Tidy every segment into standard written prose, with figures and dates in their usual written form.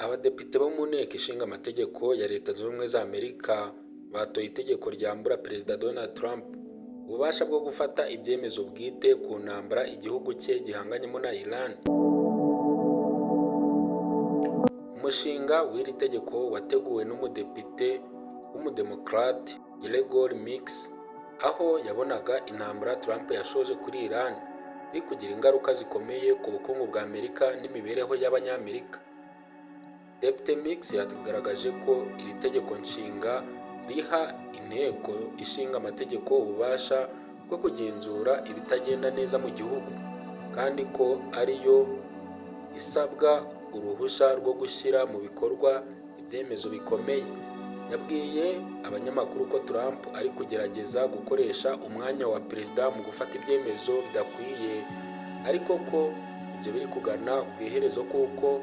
Abadepite bo mu nteko ishinga amategeko ya Leta Zunze Ubumwe za Amerika batoye itegeko ryambura Perezida Donald Trump ububasha bwo gufata ibyemezo bwite ku ntambara igihugu cye gihanganyemo na Iran. Umushinga w'iri tegeko wateguwe n'umudepite w'umudemokrate Gregory Meeks, aho yabonaga intambara Trump yashoje kuri Iran iri kugira ingaruka zikomeye ku bukungu bwa Amerika n'imibereho y'Abanyamerika. Depite Meeks yagaragaje ko iri tegeko nshinga riha inteko ishinga amategeko ububasha bwo kugenzura ibitagenda neza mu gihugu, kandi ko ariyo isabwa uruhushya rwo gushyira mu bikorwa ibyemezo bikomeye. Yabwiye abanyamakuru ko Trump ari kugerageza gukoresha umwanya wa perezida mu gufata ibyemezo bidakwiye, ariko ko ibyo biri kugana ku iherezo kuko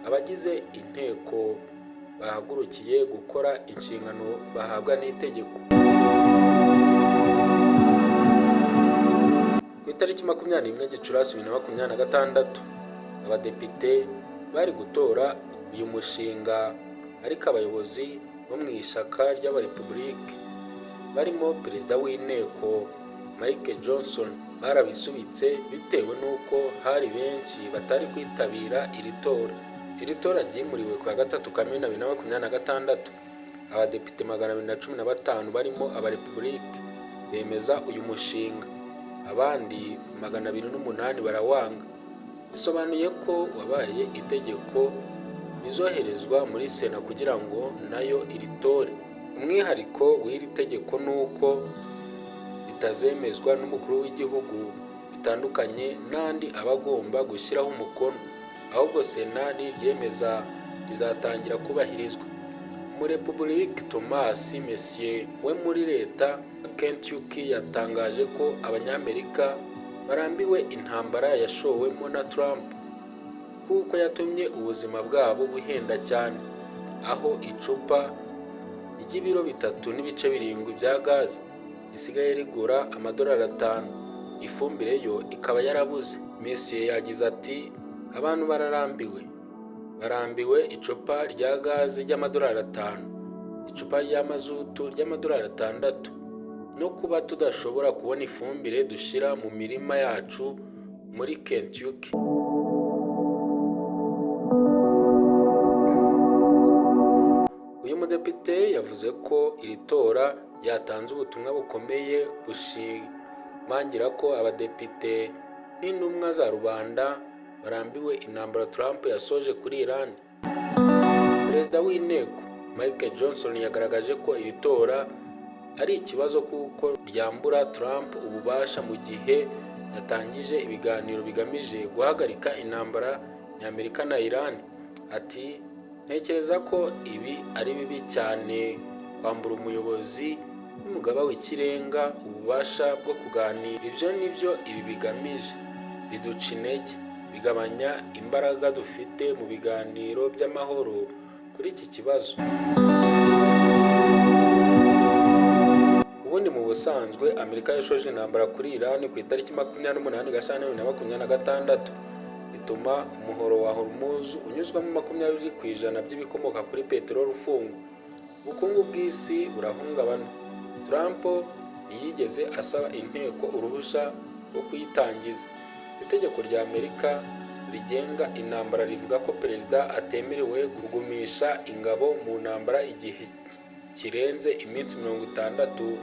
abagize inteko bahagurukiye gukora inshingano bahabwa n'itegeko. Ku itariki 21 Gicurasi 2026 abadepite bari gutora uyu mushinga, ariko abayobozi bo mu ishyaka ry'abarepublike barimo perezida w'inteko Mike Johnson barabisubitse bitewe n'uko hari benshi batari kwitabira iri tora. Iri tora ryimuriwe ku ya 3 Kamena 2026. Abadepite 215 barimo abarepublike bemeza uyu mushinga, abandi 208 barawanga. Bisobanuye ko wabaye itegeko rizoherezwa muri Sena kugira ngo nayo iritore. Umwihariko w'iri tegeko nuko ritazemezwa n'umukuru w'igihugu bitandukanye n'andi abagomba gushyiraho umukono, ahubwo Sena niryemeza rizatangira kubahirizwa. Umurepublike Thomas Messier we muri leta Kentucky yatangaje ko Abanyamerika barambiwe intambara yashowemo na Trump kuko yatumye ubuzima bwabo buhenda cyane, aho icupa ry'ibiro 3.7 bya gaze isigaye rigura $5, ifumbire yo ikaba yarabuze. Messier yagize ati, abantu barambiwe icupa rya gaze $5, icupa rya mazutu $6, no kuba tudashobora kubona ifumbire dushyira mu mirima yacu muri Kentucky. Uyu mudepite yavuze ko iri tora ryatanze ubutumwa bukomeye bushimangira ko abadepite n'intumwa za rubanda barambiwe intambara Trump yasoje kuri Iran. Perezida w'inteko Mike Johnson yagaragaje ko iri tora ari ikibazo kuko ryambura Trump ububasha mu gihe yatangije ibiganiro bigamije guhagarika intambara y'Amerika na Iran. Ati, ntekereza ko ibi ari bibi cyane kwambura umuyobozi n'umugaba w'ikirenga ububasha bwo kuganira. Ibyo nibyo ibi bigamije, biduca intege, bigabanya imbaraga dufite mu biganiro by'amahoro kuri iki kibazo. Ubundi mu busanzwe Amerika yashoje intambara kuri Iran ku itariki 28 Gashyantare 2026, bituma umuhoro wa Hormuz unyuzwamo 20% by'ibikomoka kuri peteroli ufungwa. Ubukungu bw'isi burahungabana. Trump yigeze asaba inteko uruhushya rwo kuyitangiza. Itegeko rya Amerika rigenga intambara rivuga ko perezida atemerewe kugumisha ingabo mu ntambara igihe kirenze iminsi 60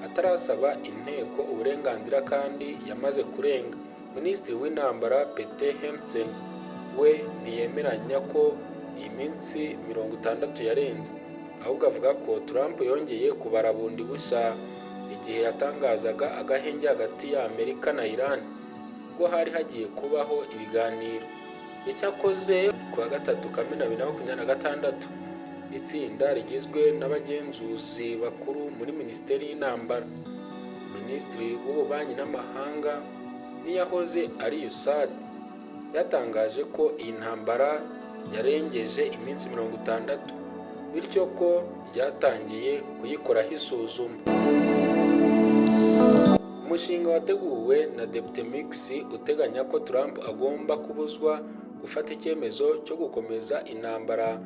atarasaba inteko uburenganzira, kandi yamaze kurenga. Minisitiri w'intambara Pete Hegseth we ntiyemeranya ko iyi minsi 60 yarenze, ahubwo avuga ko Trump yongeye kubara bundi bushya igihe yatangazaga agahenge hagati ya Amerika na Iran ubwo hari hagiye kubaho ibiganiro. Icyakoze ku wa 3 Kamena 2026, itsinda rigizwe n'abagenzuzi bakuru muri Minisiteri y'Intambara, Minisitiri w'Ububanyi n'Amahanga n'iyahoze ari USAID yatangaje ko iyi ntambara yarengeje iminsi 60, bityo ko ryatangiye kuyikoraho isuzuma. Umushinga wateguwe na Depite Meeks uteganya ko Trump agomba kubuzwa gufata icyemezo cyo gukomeza intambara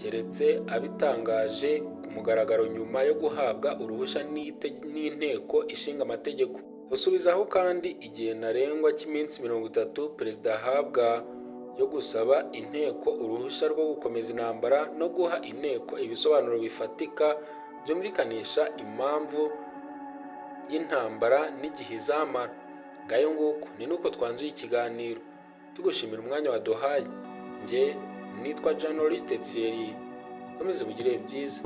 keretse abitangaje ku mugaragaro nyuma yo guhabwa uruhushya n'inteko ishinga amategeko. Usubizaho kandi igihe ntarengwa cy'iminsi 30 perezida ahabwa yo gusaba inteko uruhushya rwo gukomeza intambara no guha inteko ibisobanuro bifatika byumvikanisha impamvu y'intambara n'igihe izamara. Ngayo nguko ni nuko twanzuye ikiganiro, tugushimira umwanya waduhaye. Njye nitwa Journaliste Thierry, komeze bugire byiza.